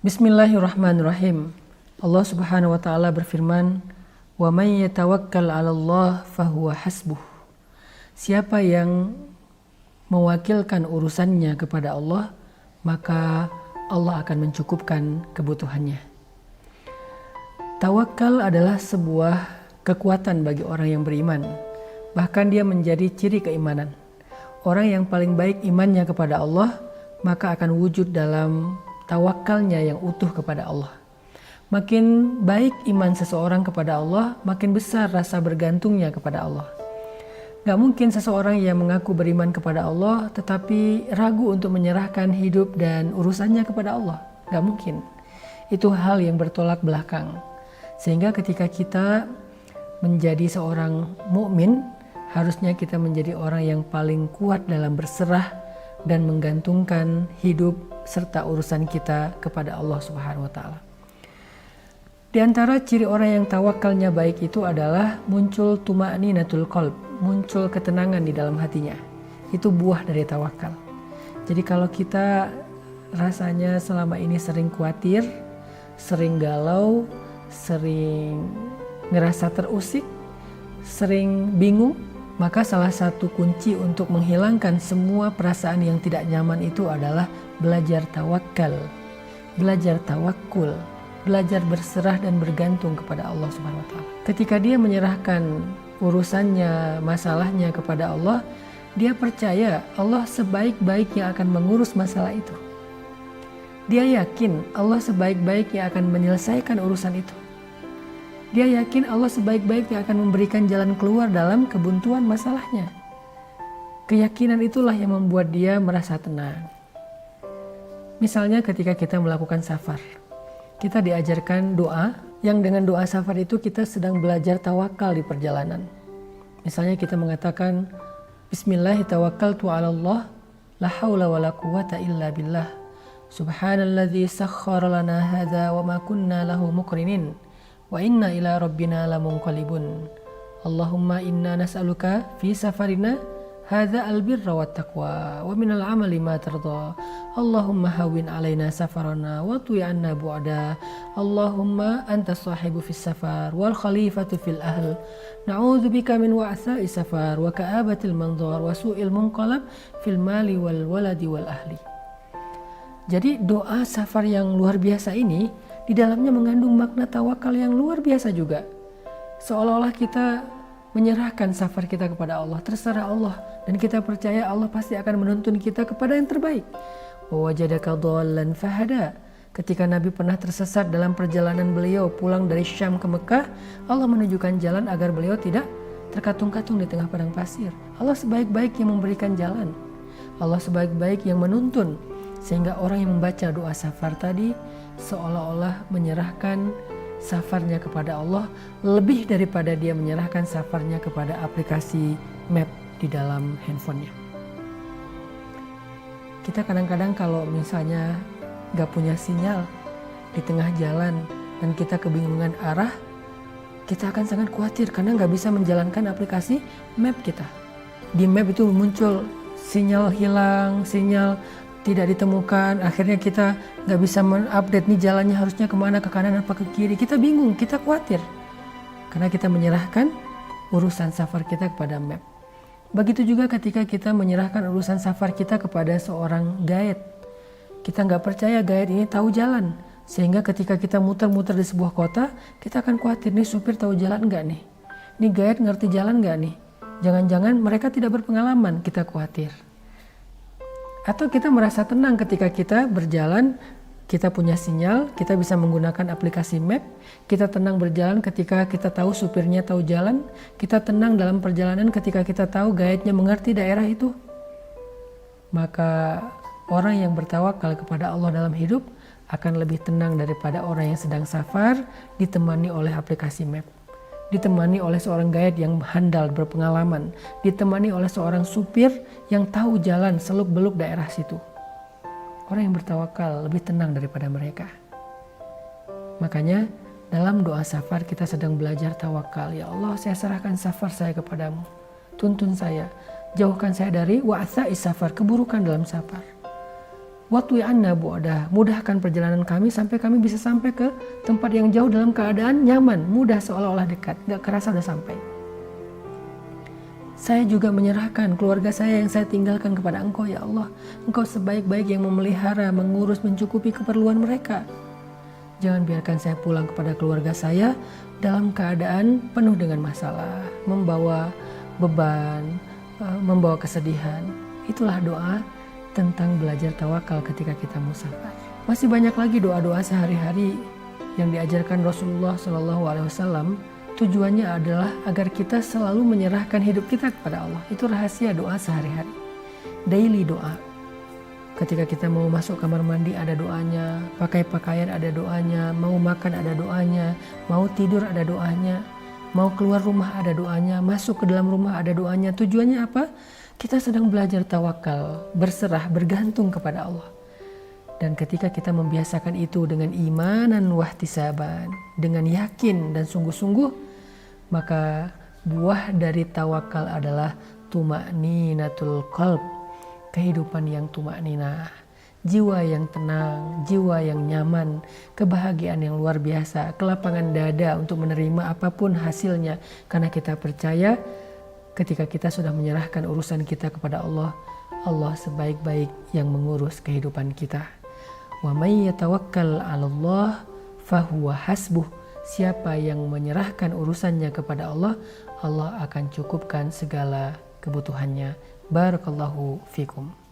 Bismillahirrahmanirrahim. Allah Subhanahu wa taala berfirman, "Wa may yatawakkal 'alallah fahuwa hasbuh." Siapa yang mewakilkan urusannya kepada Allah, maka Allah akan mencukupkan kebutuhannya. Tawakal adalah sebuah kekuatan bagi orang yang beriman. Bahkan dia menjadi ciri keimanan. Orang yang paling baik imannya kepada Allah, maka akan wujud dalam tawakalnya yang utuh kepada Allah. Makin baik iman seseorang kepada Allah, makin besar rasa bergantungnya kepada Allah. Gak mungkin seseorang yang mengaku beriman kepada Allah tetapi ragu untuk menyerahkan hidup dan urusannya kepada Allah. Gak mungkin. Itu hal yang bertolak belakang. Sehingga ketika kita menjadi seorang mukmin, harusnya kita menjadi orang yang paling kuat dalam berserah dan menggantungkan hidup serta urusan kita kepada Allah Subhanahu wa taala. Di antara ciri orang yang tawakalnya baik itu adalah muncul tuma'ninatul qalb, muncul ketenangan di dalam hatinya. Itu buah dari tawakal. Jadi kalau kita rasanya selama ini sering khawatir, sering galau, sering ngerasa terusik, sering bingung, maka salah satu kunci untuk menghilangkan semua perasaan yang tidak nyaman itu adalah belajar tawakal, belajar tawakul, belajar berserah dan bergantung kepada Allah Subhanahu wa taala. Ketika dia menyerahkan urusannya, masalahnya kepada Allah, dia percaya Allah sebaik-baiknya akan mengurus masalah itu. Dia yakin Allah sebaik-baiknya akan menyelesaikan urusan itu. Dia yakin Allah sebaik-baiknya akan memberikan jalan keluar dalam kebuntuan masalahnya. Keyakinan itulah yang membuat dia merasa tenang. Misalnya ketika kita melakukan safar, kita diajarkan doa, yang dengan doa safar itu kita sedang belajar tawakal di perjalanan. Misalnya kita mengatakan, Bismillahirrahmanirrahim, 'alallah, la haula wa la quwata illa billah. Subhanalladzi sakhkhara lana hadza wa ma kunna lahu muqrinin. Wa inna ila rabbina lamunqalibun. Allahumma inna nas'aluka fi safarina hadza albirra wat taqwa wa minal amali ma tarda. Allahumma hawwin alaina safarana wa tu'i anna bu'da. Allahumma anta sahibu fis safar wal khalifatu fil ahl. Na'udzubika min wa'sa'i safar wa ka'abatil manzar wa su'il munqalab fil mali wal waladi wal ahli." Jadi doa safar yang luar biasa ini di dalamnya mengandung makna tawakal yang luar biasa juga. Seolah-olah kita menyerahkan safar kita kepada Allah, terserah Allah, dan kita percaya Allah pasti akan menuntun kita kepada yang terbaik. Wa wajadaka dhallan fahada. Ketika Nabi pernah tersesat dalam perjalanan beliau pulang dari Syam ke Mekah, Allah menunjukkan jalan agar beliau tidak terkatung-katung di tengah padang pasir. Allah sebaik-baik yang memberikan jalan. Allah sebaik-baik yang menuntun. Sehingga orang yang membaca doa safar tadi seolah-olah menyerahkan safarnya kepada Allah lebih daripada dia menyerahkan safarnya kepada aplikasi map di dalam handphonenya. Kita kadang-kadang kalau misalnya gak punya sinyal di tengah jalan dan kita kebingungan arah, kita akan sangat khawatir karena gak bisa menjalankan aplikasi map kita. Di map itu muncul sinyal hilang, sinyal tidak ditemukan, akhirnya kita nggak bisa mengupdate nih jalannya harusnya kemana, ke kanan apa ke kiri. Kita bingung, kita khawatir karena kita menyerahkan urusan safar kita kepada map. Begitu juga ketika kita menyerahkan urusan safar kita kepada seorang guide. Kita nggak percaya guide ini tahu jalan, sehingga ketika kita muter-muter di sebuah kota, kita akan khawatir, nih supir tahu jalan nggak nih, nih guide ngerti jalan nggak nih, jangan-jangan mereka tidak berpengalaman, kita khawatir. Atau kita merasa tenang ketika kita berjalan, kita punya sinyal, kita bisa menggunakan aplikasi map, kita tenang berjalan ketika kita tahu supirnya tahu jalan, kita tenang dalam perjalanan ketika kita tahu guide-nya mengerti daerah itu. Maka orang yang bertawakal kepada Allah dalam hidup akan lebih tenang daripada orang yang sedang safar ditemani oleh aplikasi map, ditemani oleh seorang guide yang handal berpengalaman, ditemani oleh seorang supir yang tahu jalan seluk-beluk daerah situ. Orang yang bertawakal lebih tenang daripada mereka. Makanya dalam doa safar kita sedang belajar tawakal. Ya Allah, saya serahkan safar saya kepadamu. Tuntun saya, jauhkan saya dari wa'sa'i safar, keburukan dalam safar. Watwi anna bu'adah, mudahkan perjalanan kami sampai kami bisa sampai ke tempat yang jauh dalam keadaan nyaman, mudah, seolah-olah dekat, gak kerasa udah sampai. Saya juga menyerahkan keluarga saya yang saya tinggalkan kepada Engkau ya Allah. Engkau sebaik-baik yang memelihara, mengurus, mencukupi keperluan mereka. Jangan biarkan saya pulang kepada keluarga saya dalam keadaan penuh dengan masalah, membawa beban, membawa kesedihan. Itulah doa tentang belajar tawakal ketika kita musafir. Masih banyak lagi doa-doa sehari-hari yang diajarkan Rasulullah SAW. Tujuannya adalah agar kita selalu menyerahkan hidup kita kepada Allah. Itu rahasia doa sehari-hari. Daily doa. Ketika kita mau masuk kamar mandi ada doanya, pakai pakaian ada doanya, mau makan ada doanya, mau tidur ada doanya, mau keluar rumah ada doanya, masuk ke dalam rumah ada doanya. Tujuannya apa? Kita sedang belajar tawakal, berserah, bergantung kepada Allah. Dan ketika kita membiasakan itu dengan imanan wahtisaban, dengan yakin dan sungguh-sungguh, maka buah dari tawakal adalah tuma'ninatul qalb, kehidupan yang tuma'ninah, jiwa yang tenang, jiwa yang nyaman, kebahagiaan yang luar biasa, kelapangan dada untuk menerima apapun hasilnya, karena kita percaya ketika kita sudah menyerahkan urusan kita kepada Allah, Allah sebaik-baik yang mengurus kehidupan kita. Wa may yatawakkal 'alallah fahuwa hasbuh. Siapa yang menyerahkan urusannya kepada Allah, Allah akan cukupkan segala kebutuhannya. Barakallahu fikum.